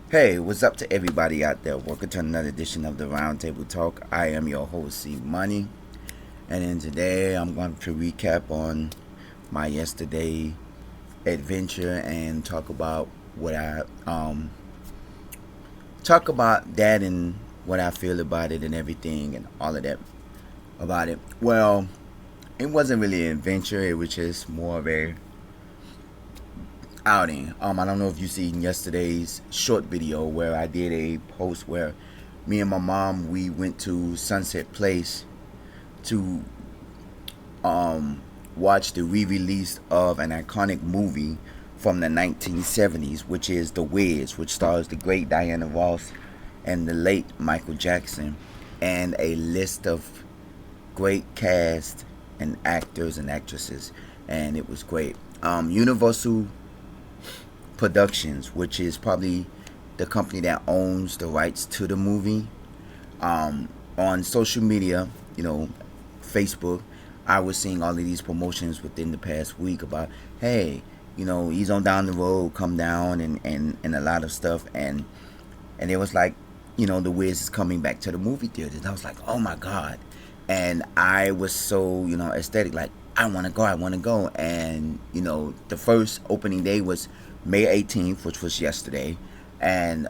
Hey, what's up to everybody out there? Welcome to another edition of the Roundtable Talk. I am your host, C Money, and then today I'm going to recap on my yesterday adventure and talk about that and what I feel about it and everything and all of that about it. Well, it wasn't really an adventure. It was just more of a outing. I don't know if you seen yesterday's short video where I did a post where me and my mom we went to Sunset Place to watch the re-release of an iconic movie from the 1970s, which is The Wiz, which stars the great Diana Ross and the late Michael Jackson, and a list of great cast and actors and actresses, and it was great. Universal Productions, which is probably the company that owns the rights to the movie. On social media, Facebook, I was seeing all of these promotions within the past week about, hey, he's on down the road, come down, and a lot of stuff, and it was like, the Wiz is coming back to the movie theaters. And I was like, oh my god, and I was so ecstatic, like I want to go, and the first opening day was May 18th, which was yesterday, and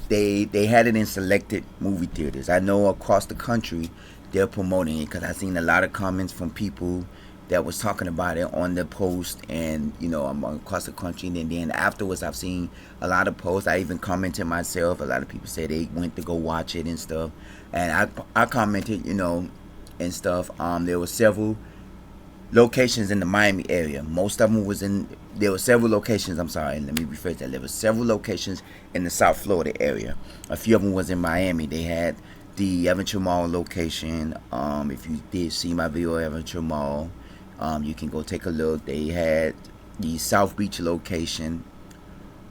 they had it in selected movie theaters. I know across the country they're promoting it because I seen a lot of comments from people that was talking about it on the post, and I'm across the country. And then afterwards, I've seen a lot of posts. I even commented myself. A lot of people said they went to go watch it and stuff, and I commented, and stuff. There were several locations in the Miami area. Most of them was in. There were several locations. I'm sorry. Let me rephrase that. There were several locations in the South Florida area. A few of them was in Miami. They had the Aventura Mall location. If you did see my video of Aventura Mall, you can go take a look. They had the South Beach location.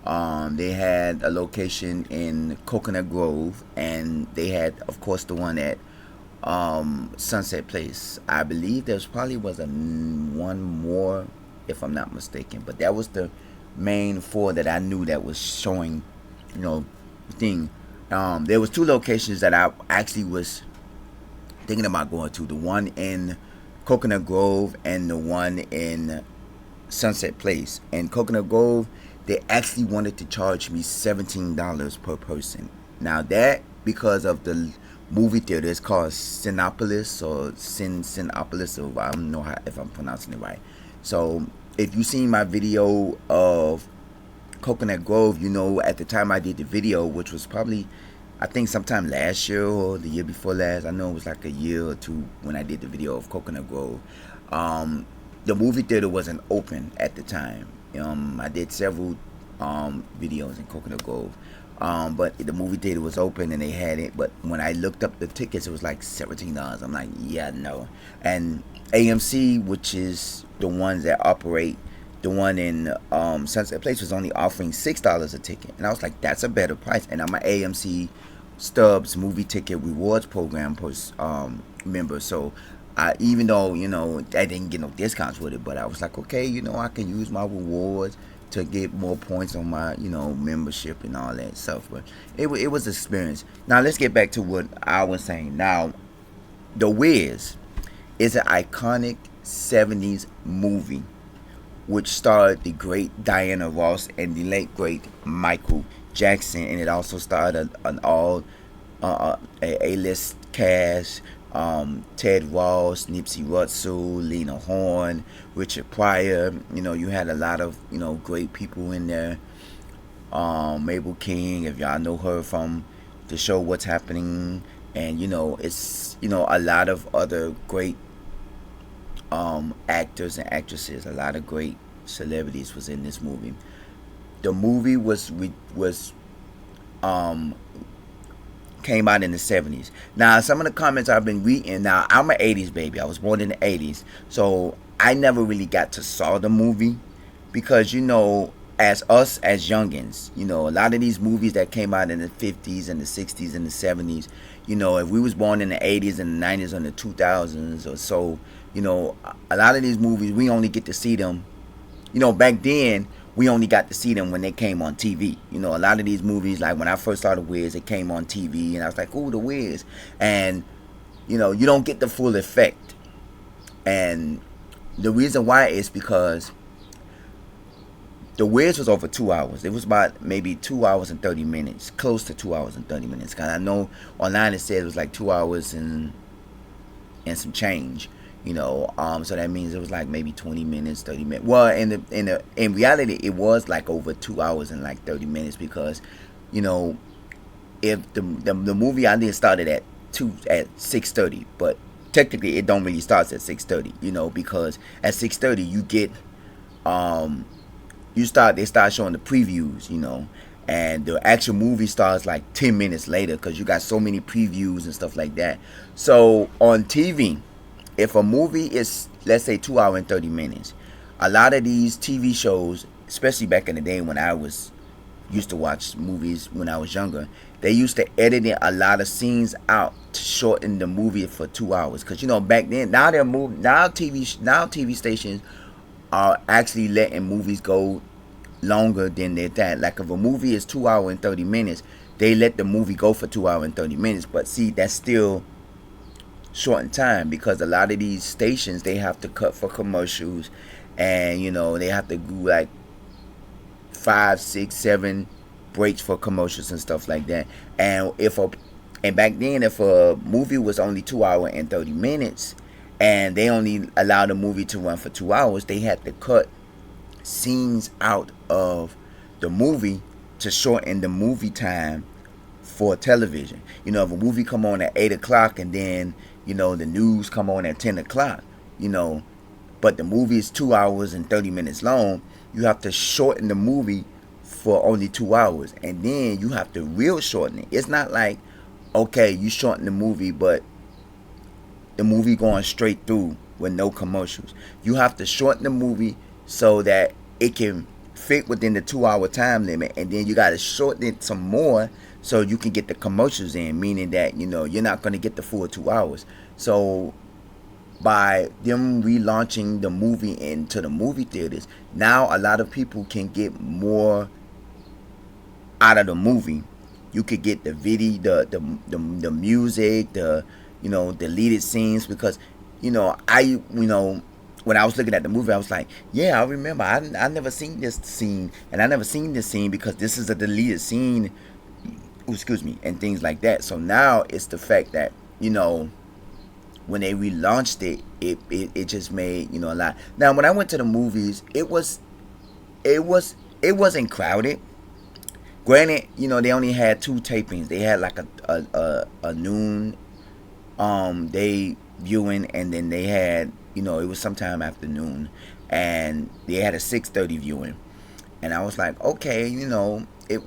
They had a location in Coconut Grove, and they had, of course, the one at Sunset Place. I believe there's probably was one more, if I'm not mistaken, but that was the main four that I knew that was showing, thing. There was two locations that I actually was thinking about going to. The one in Coconut Grove and the one in Sunset Place. And Coconut Grove, they actually wanted to charge me $17 per person. Now that, because of the movie theater, it's called Cinepolis or Cinepolis, or I don't know if I'm pronouncing it right. So if you seen my video of Coconut Grove, at the time I did the video, which was probably, I think sometime last year or the year before last. I know it was like a year or two when I did the video of Coconut Grove. The movie theater wasn't open at the time. I did several videos in Coconut Grove. But the movie theater was open and they had it. But when I looked up the tickets, it was like $17. I'm like, yeah, no. And AMC, which is the ones that operate the one in Sunset Place, was only offering $6 a ticket. And I was like, that's a better price. And I'm an AMC Stubs movie ticket rewards program member. So even though, I didn't get no discounts with it, but I was like, okay, I can use my rewards to get more points on my, membership and all that stuff. But it was an experience. Now let's get back to what I was saying. Now, The Wiz is an iconic 70s movie which starred the great Diana Ross and the late great Michael Jackson, and it also starred an all A-list cast. Ted Ross, Nipsey Russell, Lena Horne, Richard Pryor. You had a lot of great people in there. Mabel King, if y'all know her from the show What's Happening, and it's a lot of other great actors and actresses. A lot of great celebrities was in this movie. The movie was came out in the 70s. Now, some of the comments I've been reading, now I'm an 80s baby. I was born in the 80s. So I never really got to saw the movie because, as us as youngins, a lot of these movies that came out in the 50s and the 60s and the 70s, if we was born in the 80s and the 90s and the 2000s or so, a lot of these movies, we only get to see them, back then we only got to see them when they came on TV. You know, a lot of these movies, like when I first saw the WIZ, it came on TV, and I was like, "Ooh, the WIZ," and you know, you don't get the full effect. And the reason why is because the WIZ was over 2 hours. It was about maybe 2 hours and 30 minutes, close to 2 hours and 30 minutes. Cause I know online it said it was like 2 hours and some change. You know, so that means it was like maybe 20 minutes, 30 minutes. Well, in reality, it was like over 2 hours and like 30 minutes because, you know, if the movie I did started at 6:30, but technically it don't really start at 6:30. You know, because at 6:30 you get they start showing the previews, you know, and the actual movie starts like 10 minutes later because you got so many previews and stuff like that. So on TV, if a movie is, let's say, 2 hours and 30 minutes, a lot of these TV shows, especially back in the day when I was used to watch movies when I was younger, they used to edit a lot of scenes out to shorten the movie for 2 hours. Because, you know, back then, now TV stations are actually letting movies go longer than that. Like if a movie is 2 hours and 30 minutes, they let the movie go for 2 hours and 30 minutes. But see, that's still short in time because a lot of these stations, they have to cut for commercials, and you know, they have to do like 5, 6, 7 breaks for commercials and stuff like that. And back then, if a movie was only 2 hours and 30 minutes and they only allowed the movie to run for 2 hours, they had to cut scenes out of the movie to shorten the movie time for television. You know, if a movie come on at 8 o'clock and then, you know, the news come on at 10 o'clock, you know, but the movie is 2 hours and 30 minutes long, you have to shorten the movie for only 2 hours, and then you have to real shorten it. It's not like, okay, you shorten the movie, but the movie going straight through with no commercials. You have to shorten the movie so that it can fit within the 2 hour time limit, and then you got to shorten it some more so you can get the commercials in, meaning that, you know, you're not going to get the full 2 hours. So by them relaunching the movie into the movie theaters, now a lot of people can get more out of the movie. You could get the video, the music, the, you know, deleted scenes, because, you know, when I was looking at the movie, I was like, yeah, I remember I never seen this scene, and I never seen this scene because this is a deleted scene, excuse me, and things like that. So now it's the fact that, you know, when they relaunched it just made, you know, a lot. Now when I went to the movies, it wasn't crowded. Granted, you know, they only had 2 tapings. They had like a noon day viewing, and then they had, you know, it was sometime afternoon, and they had a 6:30 viewing. And I was like, okay, you know, it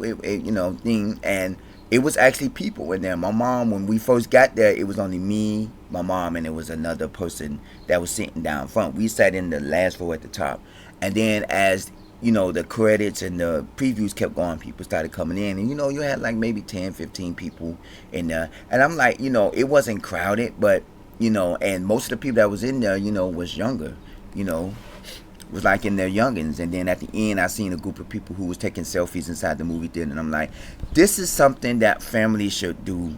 you know, thing, and it was actually people in there. My mom, when we first got there, it was only me, my mom, and it was another person that was sitting down front. We sat in the last row at the top, and then as, you know, the credits and the previews kept going, people started coming in, and, you know, you had like maybe 10, 15 people in there. And I'm like, you know, it wasn't crowded, but, you know, and most of the people that was in there, you know, was younger, you know, was like in their youngins. And then at the end, I seen a group of people who was taking selfies inside the movie theater, and I'm like, this is something that families should do.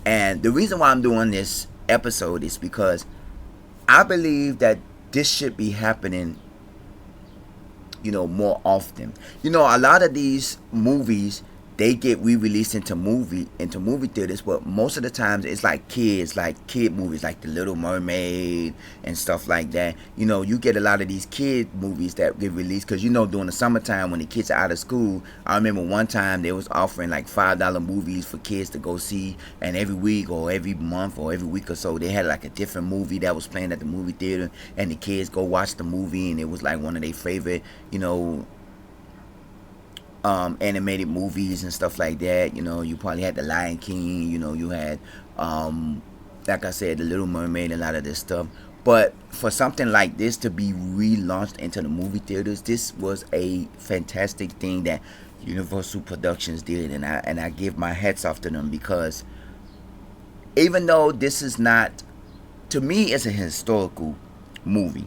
And the reason why I'm doing this episode is because I believe that this should be happening, you know, more often. You know, a lot of these movies, they get re-released into movie theaters, but most of the times it's like kid movies, like The Little Mermaid and stuff like that. You know, you get a lot of these kid movies that get released because, you know, during the summertime when the kids are out of school, I remember one time they was offering like $5 movies for kids to go see, and every week or every month or every week or so they had like a different movie that was playing at the movie theater, and the kids go watch the movie, and it was like one of their favorite, you know, animated movies and stuff like that. You know, you probably had The Lion King, you know, you had, like I said, The Little Mermaid, a lot of this stuff. But for something like this to be relaunched into the movie theaters, this was a fantastic thing that Universal Productions did, and I give my hats off to them, because even though this is not, to me, it's a historical movie.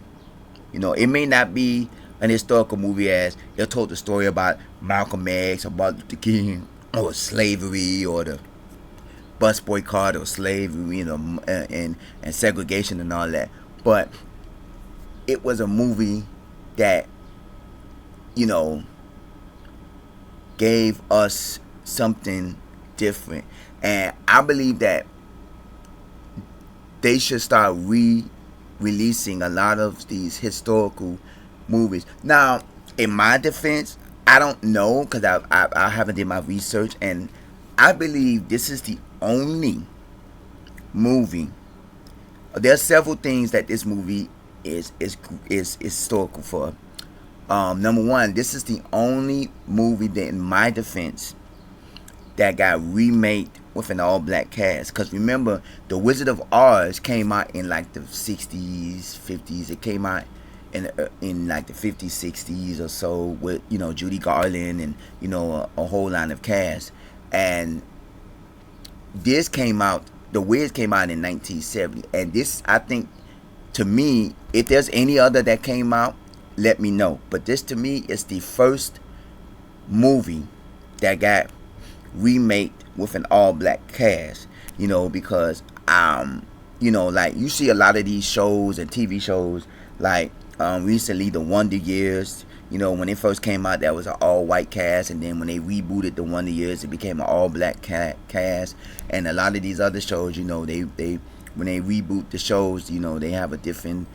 You know, it may not be an historical movie as it told the story about Malcolm X, about Luther King, or slavery, or the bus boycott, or slavery, and segregation and all that. But it was a movie that, you know, gave us something different. And I believe that they should start releasing a lot of these historical movies. Now, in my defense, I don't know because I haven't did my research, and I believe this is the only movie. There's several things that this movie is historical for. Number one, this is the only movie that, in my defense, that got remade with an all-black cast. Because remember, The Wizard of Oz came out in like the 60s, 50s. It came out in like the 50s, 60s or so with, Judy Garland and, a whole line of cast. And this came out, The Wiz came out in 1970. And this, I think, to me, if there's any other that came out, let me know. But this, to me, is the first movie that got remade with an all-black cast. Because like you see a lot of these shows and TV shows, like recently the Wonder Years. When they first came out, that was an all-white cast, and then when they rebooted the Wonder Years, it became an all-black cast. And a lot of these other shows, they when they reboot the shows, they have a different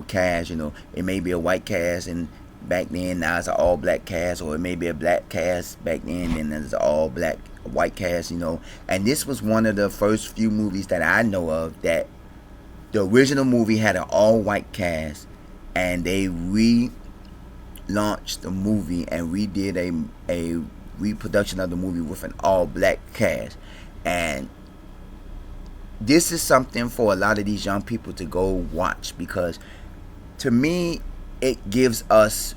cast. It may be a white cast, and back then now it's an all-black cast, or it may be a black cast back then, and it's an all-black white cast. And this was one of the first few movies that I know of that the original movie had an all-white cast, and they relaunched the movie and redid a reproduction of the movie with an all-black cast. And this is something for a lot of these young people to go watch, because to me it gives us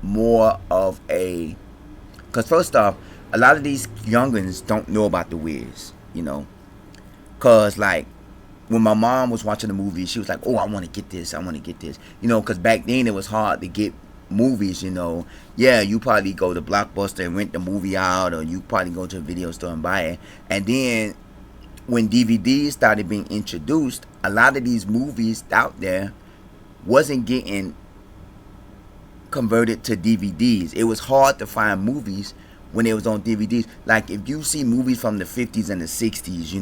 more of a, because first off, a lot of these youngins don't know about the Wiz, because like when my mom was watching the movie, she was like, oh, I want to get this, because back then it was hard to get movies. Yeah, you probably go to Blockbuster and rent the movie out, or you probably go to a video store and buy it. And then when DVDs started being introduced, a lot of these movies out there wasn't getting converted to DVDs. It was hard to find movies when it was on DVDs. Like if you see movies from the 50s and the 60s,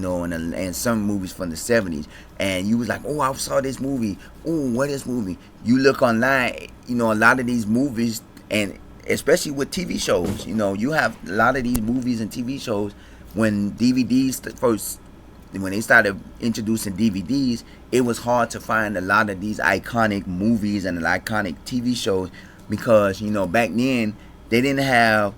and some movies from the 70s, and you was like, oh, I saw this movie. Oh, what is this movie? You look online, a lot of these movies, and especially with TV shows, you have a lot of these movies and TV shows when DVDs first, when they started introducing DVDs, it was hard to find a lot of these iconic movies and iconic TV shows, because back then they didn't have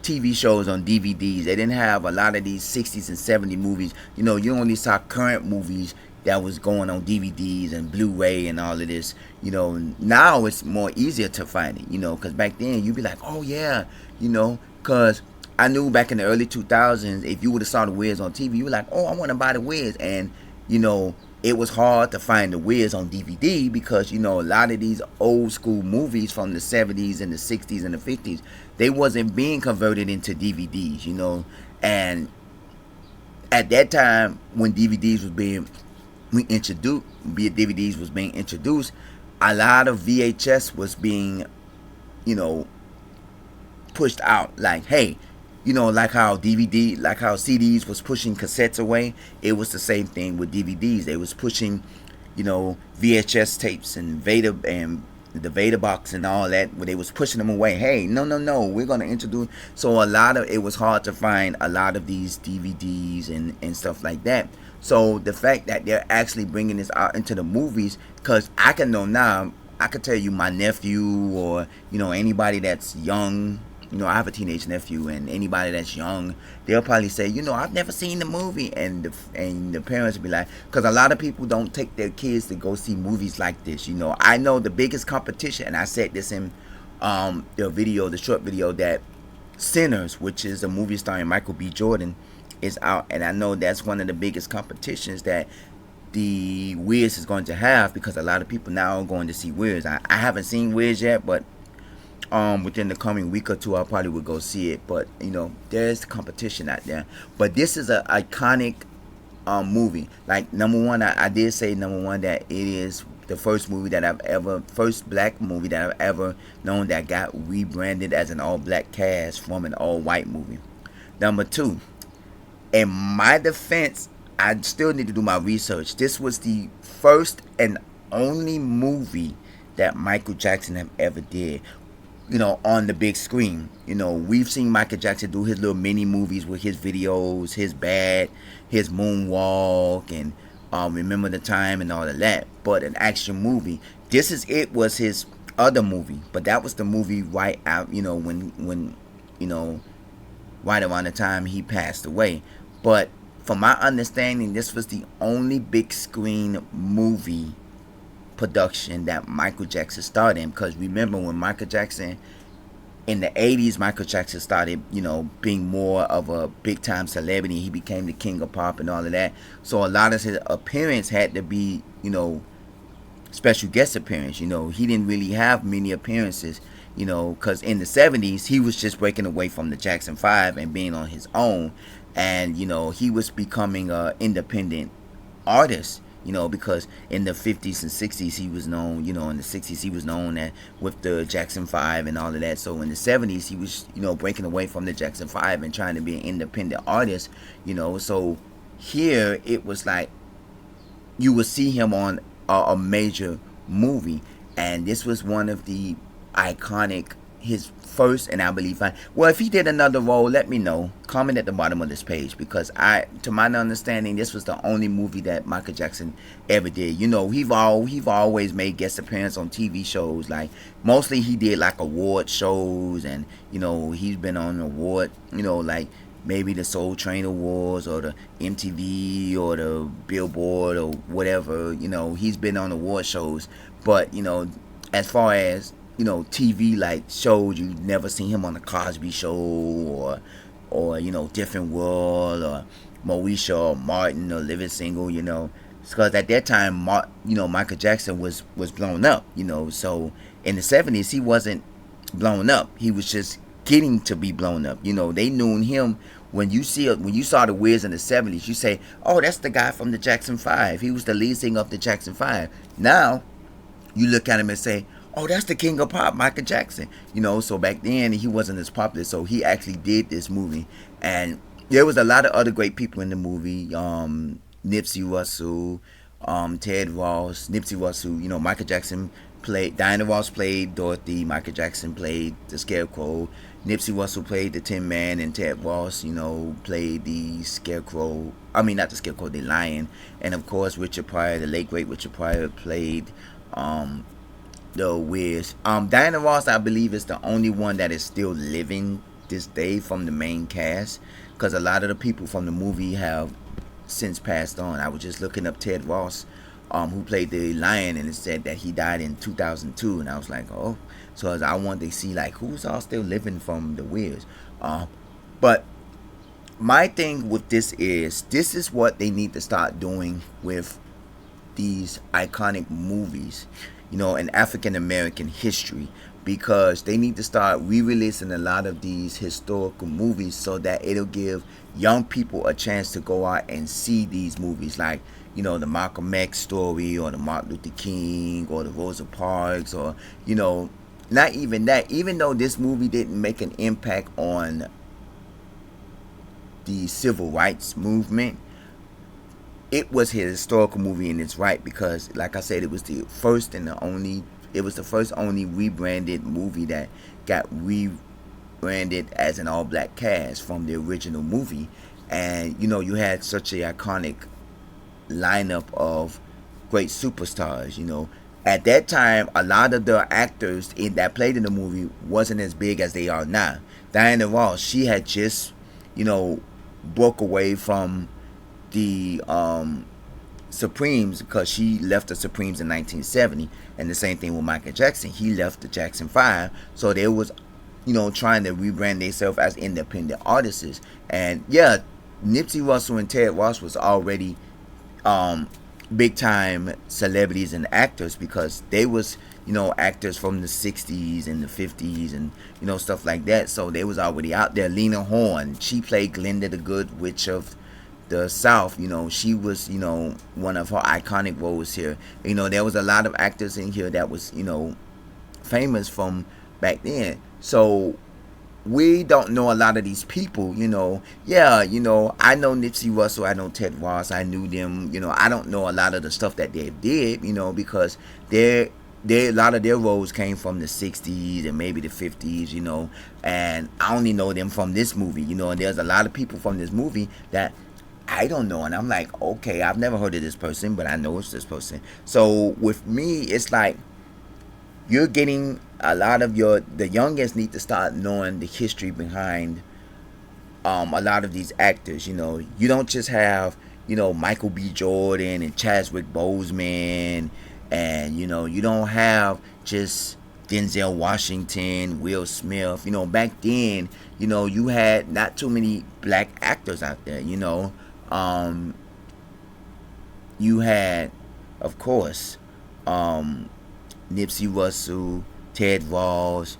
TV shows on DVDs. They didn't have a lot of these 60s and 70s movies. You only saw current movies that was going on DVDs and Blu-ray and all of this. Now it's more easier to find it, because back then you'd be like, oh yeah, because I knew back in the early 2000s, if you would have saw the Wiz on TV, you were like, oh, I want to buy the Wiz. And it was hard to find the Wiz on DVD, because a lot of these old school movies from the 70s and the 60s and the 50s, they wasn't being converted into DVDs. And at that time, when DVDs was being introduced, a lot of VHS was being pushed out. Like, hey, like how CDs was pushing cassettes away, it was the same thing with DVDs. They was pushing, VHS tapes and the Veda box and all that, where they was pushing them away. Hey, no, we're gonna introduce. So a lot of it was hard to find a lot of these DVDs and stuff like that. So the fact that they're actually bringing this out into the movies, because I can know now, I could tell you my nephew, or anybody that's young. I have a teenage nephew, and anybody that's young, they'll probably say, I've never seen the movie, and the parents will be like, because a lot of people don't take their kids to go see movies like this. I know the biggest competition, and I said this in the short video, that Sinners, which is a movie starring Michael B. Jordan, is out, and I know that's one of the biggest competitions that the WIZ is going to have, because a lot of people now are going to see WIZ. I haven't seen WIZ yet, but within the coming week or two, I probably would go see it. But there's competition out there. But this is an iconic movie. Like, number one, I did say number one that it is the first black movie that I've ever known that got rebranded as an all black cast from an all white movie. Number two, in my defense, I still need to do my research. This was the first and only movie that Michael Jackson have ever did, on the big screen. We've seen Michael Jackson do his little mini movies with his videos, his Bad, his Moonwalk, and Remember the Time and all of that. But an action movie, was his other movie. But that was the movie right out, when right around the time he passed away. But from my understanding, this was the only big screen movie production that Michael Jackson starred in. Because remember, when Michael Jackson, in the 80s, Michael Jackson started, being more of a big time celebrity. He became the king of pop and all of that. So a lot of his appearance had to be, special guest appearance. He didn't really have many appearances, because in the 70s, he was just breaking away from the Jackson 5 and being on his own. And, he was becoming an independent artist, because in the 50s and 60s, he was known, in the 60s, he was known with the Jackson 5 and all of that. So in the 70s, he was, breaking away from the Jackson 5 and trying to be an independent artist, So here, it was like, you would see him on a major movie. And this was one of the iconic, his first, and I believe, well, if he did another role, let me know. Comment at the bottom of this page, because to my understanding, this was the only movie that Michael Jackson ever did. He've always made guest appearance on TV shows. Like, mostly he did like award shows, and he's been on award, like maybe the Soul Train Awards or the MTV or the Billboard or whatever. He's been on award shows, but as far as TV like shows, you never seen him on the Cosby Show or Different World or Moesha or Martin or Living Single, because at that time, Michael Jackson was blown up, so in the 70s he wasn't blown up, he was just getting to be blown up. They knew him. When you saw the WIZ in the 70s, you say, oh, that's the guy from the Jackson 5. He was the lead singer of the Jackson 5. Now you look at him and say, oh, that's the king of pop, Michael Jackson. So back then, he wasn't as popular, so he actually did this movie. And there was a lot of other great people in the movie. Nipsey Russell, Ted Ross. Nipsey Russell, Michael Jackson played, Diana Ross played Dorothy. Michael Jackson played the Scarecrow. Nipsey Russell played the Tin Man, and Ted Ross, played the Scarecrow. I mean, not the Scarecrow, the Lion. And of course, Richard Pryor, the late great Richard Pryor, played the WIZ. Diana Ross, I believe, is the only one that is still living this day from the main cast, because a lot of the people from the movie have since passed on. I was just looking up Ted Ross, who played the Lion, and it said that he died in 2002, and I was like, oh, so I wanted to see like who's all still living from the WIZ. But my thing with this is what they need to start doing with these iconic movies, in African American history, because they need to start re-releasing a lot of these historical movies so that it'll give young people a chance to go out and see these movies, like the Malcolm X story, or the Martin Luther King, or the Rosa Parks, or not even that. Even though this movie didn't make an impact on the civil rights movement, it was a historical movie in its right, because like I said, it was the first only rebranded movie that got rebranded as an all black cast from the original movie. And you had such an iconic lineup of great superstars. At that time, a lot of the actors that played in the movie wasn't as big as they are now. Diana Ross, she had just broke away from the Supremes, because she left the Supremes in 1970, and the same thing with Michael Jackson. He left the Jackson 5, so they was trying to rebrand themselves as independent artists. And yeah, Nipsey Russell and Ted Ross was already big time celebrities and actors because they was actors from the 60s and the 50s and stuff like that, so they was already out there. Lena Horne, she played Glinda the Good Witch of the South. She was one of her iconic roles here. There was a lot of actors in here that was famous from back then. So we don't know a lot of these people. Yeah, I know Nipsey Russell, I know Ted Ross, I knew them. I don't know a lot of the stuff that they did, because they a lot of their roles came from the 60s and maybe the 50s, and I only know them from this movie, and there's a lot of people from this movie that I don't know, and I'm like, okay, I've never heard of this person, but I know it's this person. So with me, it's like you're getting a lot of the youngest need to start knowing the history behind a lot of these actors. You don't just have Michael B. Jordan and Chadwick Boseman, and you don't have just Denzel Washington, Will Smith. Back then, you had not too many black actors out there. Um, you had, of course, Nipsey Russell, Ted Ross,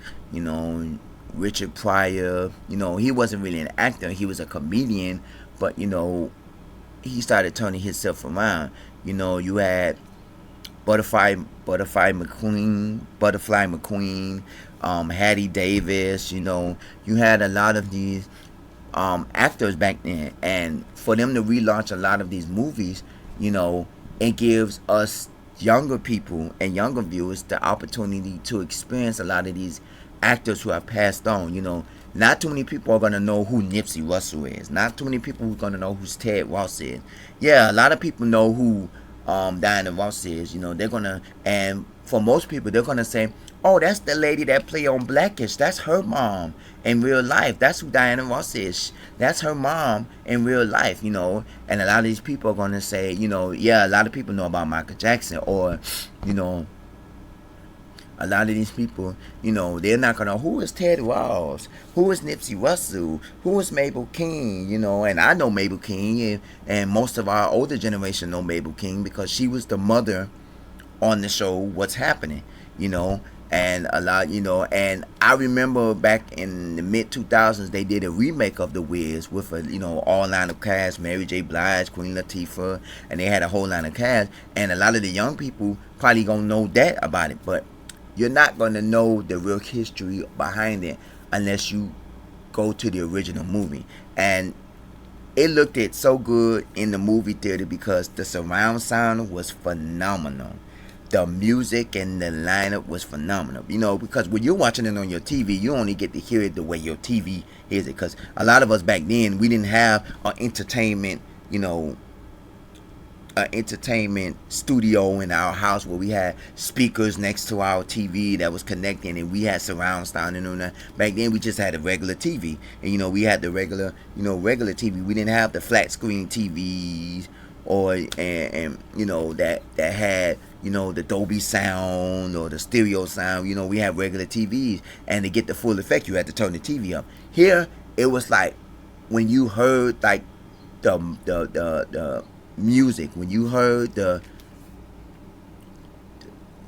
Richard Pryor. He wasn't really an actor; he was a comedian. But he started turning himself around. You had Butterfly McQueen, Hattie Davis. You had a lot of these actors back then, and for them to relaunch a lot of these movies, it gives us younger people and younger viewers the opportunity to experience a lot of these actors who have passed on. Not too many people are gonna know who Nipsey Russell is. Not too many people are gonna know who Ted Ross is. Yeah, a lot of people know who Diana Ross is. They're gonna, and for most people, they're gonna say, "Oh, that's the lady that played on Blackish. That's her mom in real life. That's who Diana Ross is. That's her mom in real life." And a lot of these people are gonna say, yeah, a lot of people know about Michael Jackson, or a lot of these people, they're not gonna know who is Ted Ross, who is Nipsey Russell, who is Mabel King, and I know Mabel King, and most of our older generation know Mabel King because she was the mother on the show What's Happening, and a lot, and I remember back in the mid 2000s they did a remake of the WIZ with a all line of cast, Mary J. Blige, Queen Latifah, and they had a whole line of cast, and a lot of the young people probably gonna know that about it, but you're not going to know the real history behind it unless you go to the original movie. And it looked it so good in the movie theater because the surround sound was phenomenal. The music and the lineup was phenomenal. Because when you're watching it on your TV, you only get to hear it the way your TV hears it. Because a lot of us back then, we didn't have an entertainment studio in our house where we had speakers next to our TV that was connecting, and we had surround sound and all that. Back then we just had a regular TV, and we had the regular TV. We didn't have the flat screen TVs or and that had the Dolby sound or the stereo sound. We had regular TVs, and to get the full effect you had to turn the TV up. Here it was like when you heard like the music, when you heard the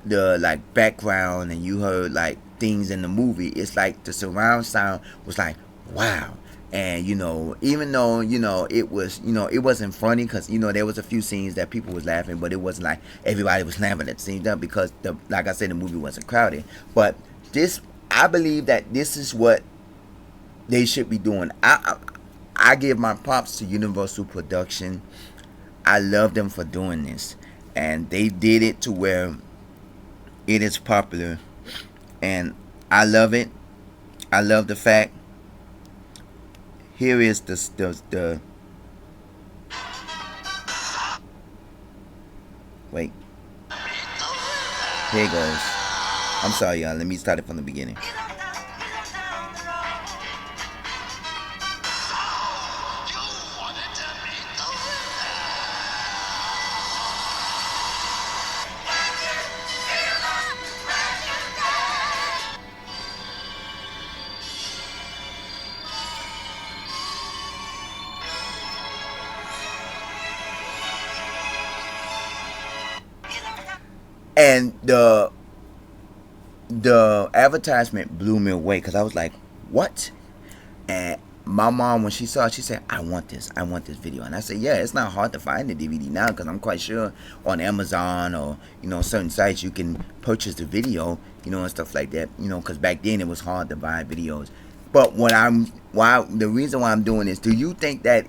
like background, and you heard like things in the movie, it's like the surround sound was like wow. And even though it was it wasn't funny because there was a few scenes that people was laughing, but it wasn't like everybody was laughing at the same time because like I said, the movie wasn't crowded. But I believe that this is what they should be doing. I give my props to Universal Production. I love them for doing this, and they did it to where it is popular, and I love it. I love the fact. Here is the wait. Here it goes. I'm sorry, y'all. Let me start it from the beginning. And the advertisement blew me away because I was like, what? And my mom, when she saw it, she said, I want this video. And I said, yeah, it's not hard to find the DVD now because I'm quite sure on Amazon or, certain sites you can purchase the video, and stuff like that, because back then it was hard to buy videos. But the reason why I'm doing this, do you think that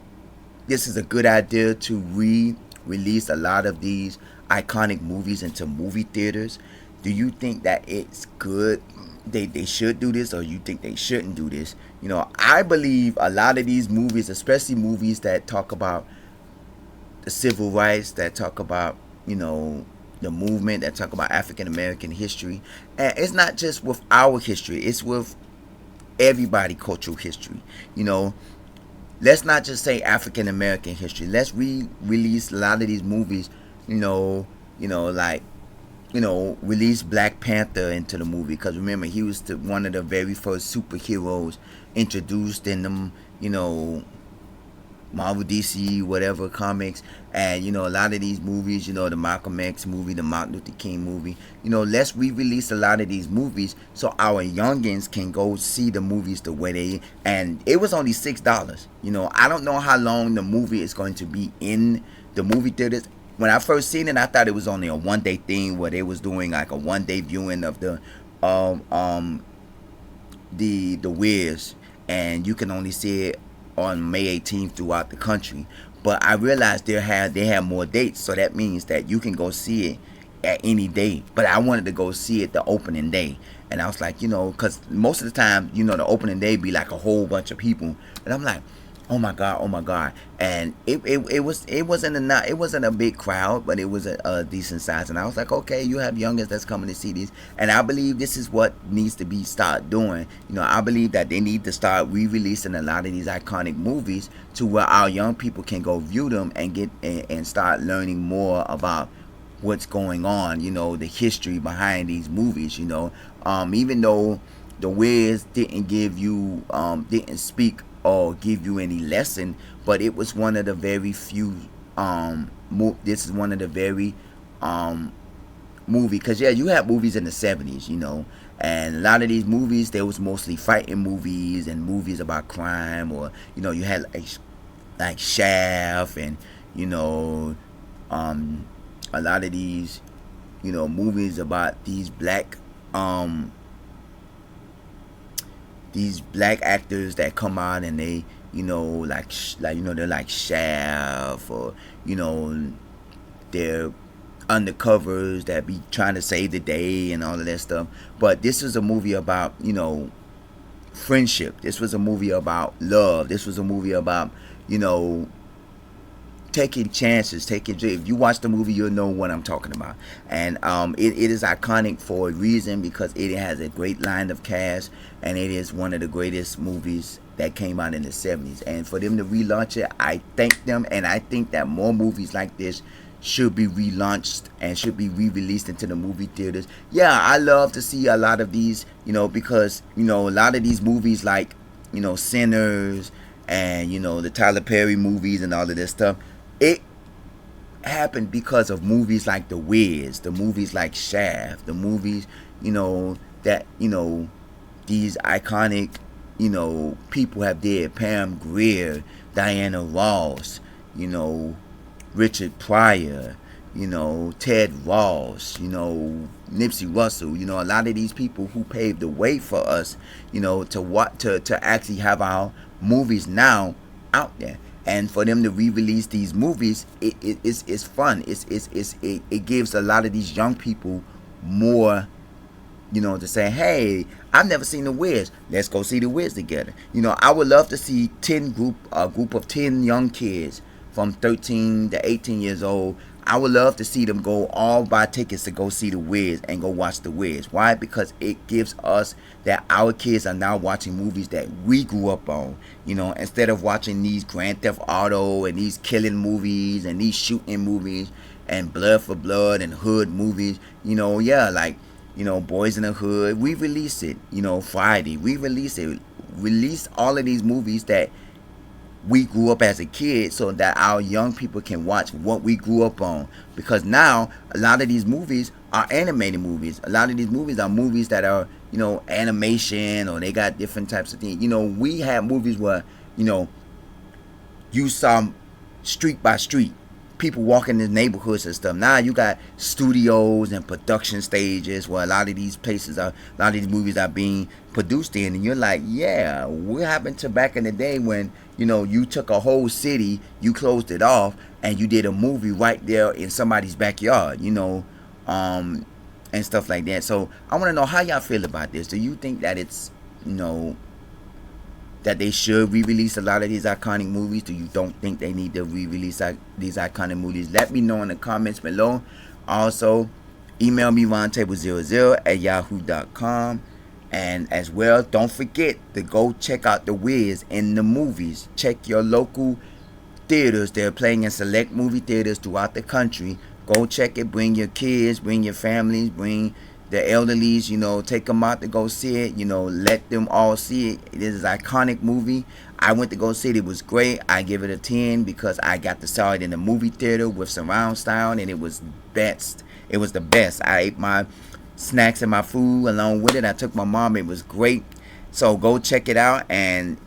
this is a good idea to release a lot of these iconic movies into movie theaters? Do you think that it's good? They should do this, or you think they shouldn't do this? I believe a lot of these movies, especially movies that talk about the civil rights, that talk about, the movement, that talk about African American history. And it's not just with our history, it's with everybody cultural history. Let's not just say African American history. Let's release a lot of these movies, like release Black Panther into the movie, because remember, he was one of the very first superheroes introduced in them, Marvel, DC, whatever comics. And a lot of these movies, the Malcolm X movie, the Martin Luther King movie, let's re-release a lot of these movies so our youngins can go see the movies the way they. And it was only $6. I don't know how long the movie is going to be in the movie theaters. When I first seen it, I thought it was only a one-day thing where they was doing like a one-day viewing of the WIZ, and you can only see it on May 18th throughout the country. But I realized they had more dates, so that means that you can go see it at any day. But I wanted to go see it the opening day, and I was like, because most of the time, the opening day be like a whole bunch of people, and I'm like, oh my god. And it wasn't a big crowd, but it was a decent size. And I was like, okay, you have youngins that's coming to see these, and I believe this is what needs to be start doing. I believe that they need to start re-releasing a lot of these iconic movies to where our young people can go view them and get and start learning more about what's going on, the history behind these movies. Even though the Wiz didn't speak or give you any lesson, but it was one of the very few this is one of the very movie, because you had movies in the 70s, and a lot of these movies, they was mostly fighting movies and movies about crime, or you had like Shaft, and a lot of these movies about these black actors that come out, and they they're like Shaft, or they're undercovers that be trying to save the day and all of that stuff. But this is a movie about friendship. This was a movie about love. This was a movie about taking chances, if you watch the movie, you'll know what I'm talking about. And it is iconic for a reason, because it has a great line of cast, and it is one of the greatest movies that came out in the 70s. And for them to relaunch it, I thank them, and I think that more movies like this should be relaunched and should be re-released into the movie theaters. I love to see a lot of these, because a lot of these movies like Sinners and the Tyler Perry movies and all of this stuff, it happened because of movies like The Wiz, the movies like Shaft, the movies, that, these iconic, people have did. Pam Grier, Diana Ross, Richard Pryor, Ted Ross, Nipsey Russell, a lot of these people who paved the way for us, to actually have our movies now out there. And for them to re-release these movies, it's fun. It gives a lot of these young people more, to say, hey, I've never seen The Wiz. Let's go see The Wiz together. I would love to see a group of 10 young kids from 13 to 18 years old. I would love to see them go all buy tickets to go see The Wiz and go watch The Wiz. Why? Because it gives us that our kids are now watching movies that we grew up on. Instead of watching these Grand Theft Auto and these killing movies and these shooting movies and Blood for Blood and hood movies. Like Boys in the Hood. We release it. Friday. We release it. Release all of these movies that we grew up as a kid, so that our young people can watch what we grew up on. Because now a lot of these movies are animated movies. A lot of these movies are movies that are, animation, or they got different types of things. We have movies where, you saw street by street people walking in neighborhoods and stuff. Now you got studios and production stages where a lot of these movies are being produced in, and you're like, yeah, what happened to back in the day when you took a whole city, you closed it off, and you did a movie right there in somebody's backyard, and stuff like that. So I want to know how y'all feel about this. Do you think that it's that they should re-release a lot of these iconic movies? Do you don't think they need to re-release these iconic movies? Let me know in the comments below. Also, email me roundtable00@yahoo.com. And as well, don't forget to go check out the WIZ in the movies. Check your local theaters. They're playing in select movie theaters throughout the country. Go check it. Bring your kids, bring your families, bring the elderlies, take them out to go see it, let them all see it. It is an iconic movie. I went to go see it. It was great. I give it a 10 because I got to saw it in the movie theater with surround sound, and it was best. It was the best. I ate my snacks and my food along with it. I took my mom. It was great. So go check it out, and,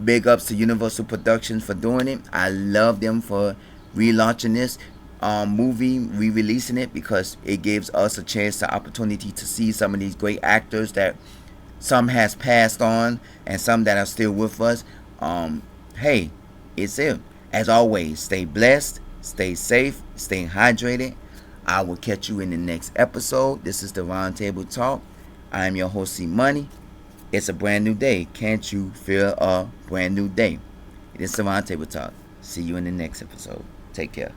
big ups to Universal Productions for doing it. I love them for relaunching this movie, re-releasing it, because it gives us a chance, the opportunity to see some of these great actors that some has passed on and some that are still with us. Hey, it's it. As always, stay blessed, stay safe, stay hydrated. I will catch you in the next episode. This is the Roundtable Talk. I am your host, C Money. It's a brand new day. Can't you feel a brand new day? It's the Roundtable Talk. See you in the next episode. Take care.